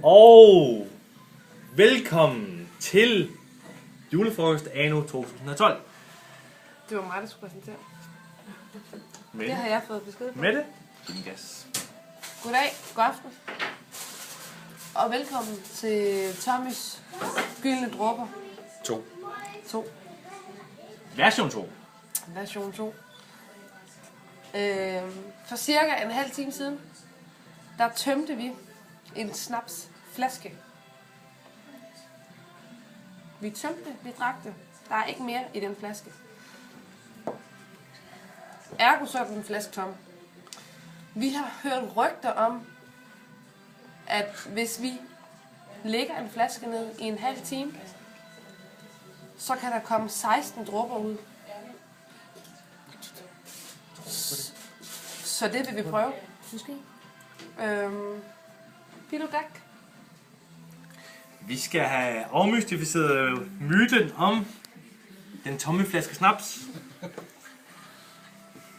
Og velkommen til julefrokost anno 2012. Det var mig, der skulle præsentere. Mette. Det har jeg fået besked på. Mette. Gas. Goddag, god aften. Og velkommen til Tommys Gyldne Dråber 2. Version 2. Version 2. For cirka en halv time siden, der tømte vi en snapsflaske. Vi tømte, vi drak det. Der er ikke mere i den flaske. Ergo så er den flaske tom. Vi har hørt rygter om, at hvis vi lægger en flaske ned i en halv time, så kan der komme 16 dråber ud. Så det vil vi prøve. Måske. Pilo Dak. Vi skal have afmystificeret myten om den tomme flaske snaps.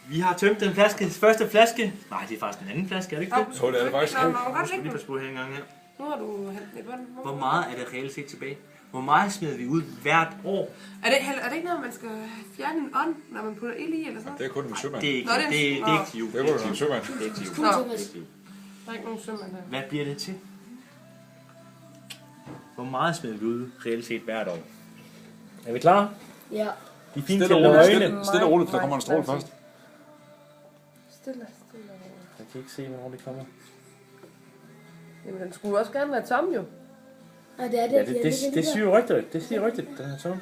Vi har tømt den første flaske. Nej, det er faktisk den anden flaske, er det ikke det? Så det er det faktisk. Jeg skal lige passe på her en gang her. Nu har du hældt lidt vand. Hvor meget er det reelt set tilbage? Hvor meget smider vi ud hvert år? Er det ikke noget, man skal fjerne en ånd, når man putter ild i, eller sådan? Det er kun med sømand. Det er ikke, Nå, det er ikke til jul. Det er kun med sømand. Det er ikke til jul. Nå, Det er ikke til jul. der er ikke nogen sømand her. Hvad bliver det til? Hvor meget smider vi ud reelt set hvert år? Er vi klar? Ja. De fine Stille til og øjne. roligt, stille og roligt, for der kommer en stråle først. Stille. Jeg kan ikke se, hvornår det kommer. Jamen, den skulle også gerne være tom, jo. Og det er det, Ja, det siger rygtet. Det siger rygtet, den er tom.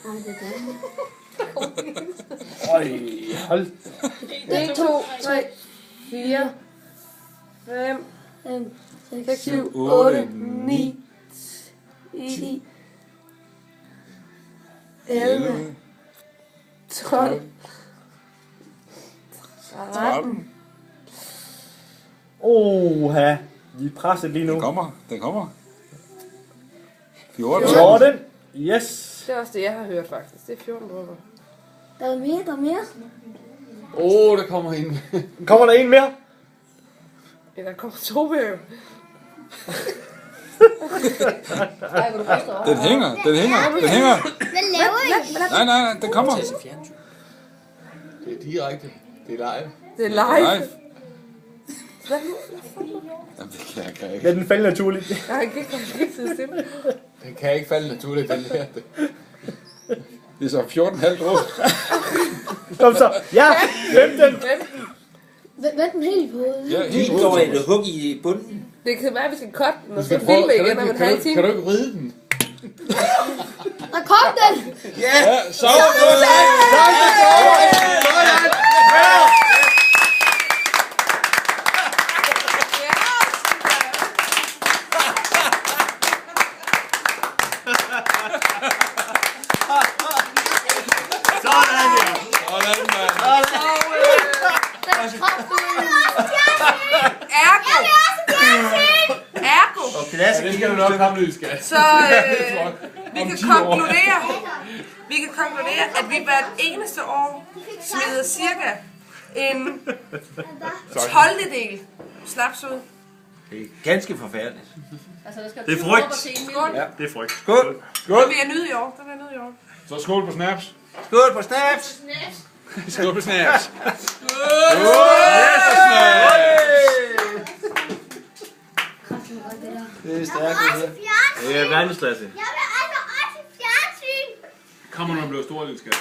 Nej, det er det. Øj, hold. 1, 2, 3, 4, 5, 6, 7, 8, 9, 10, 11, 12, 13. Oha, vi presser lige nu. Den kommer. 14. 14. Yes. Det er også det, jeg har hørt, faktisk. Det er 14 dråber. Der er mere. Der kommer en. Kommer der en mere? Ja, der kommer 2 mere. Ej, hvor du frister over. Den hænger. Hvad laver I? Nej, den kommer. Det er direkte. Det er live. Det er live. Live. Jamen, det kan jeg ikke. Ja, den falder naturligt. Jeg kan ikke sidde stille. Den kan ikke falde naturligt, den her. Det er så 14,5 dråber. Kom så. Ja, 15. Vent den helt på hovedet. Ja, helt Går roligt. et hug i bunden. Det kan være, at vi skal cutte den, og Du så skal prøve, filme igen om en halv time. kan du ikke ride den? Der kom den! Ja, så. Sådan, ja. Sådan, mand. Ergo, Og klasse. Det skal du nok have ny, skat. så vi kan konkludere, at vi hvert eneste år smider cirka en 12. del snaps ud. Det er ganske forfærdeligt. Det er frygt. Skål. Ja, det er frygt. Skål! Det vil jeg nyde i år. Så skål på snaps. Skål på snaps! Skål på snaps. Det er stærkt, det her. Det er verdensklasse. Jeg vil altså også fjernsyn! Kommer når man bliver stor, lille skat.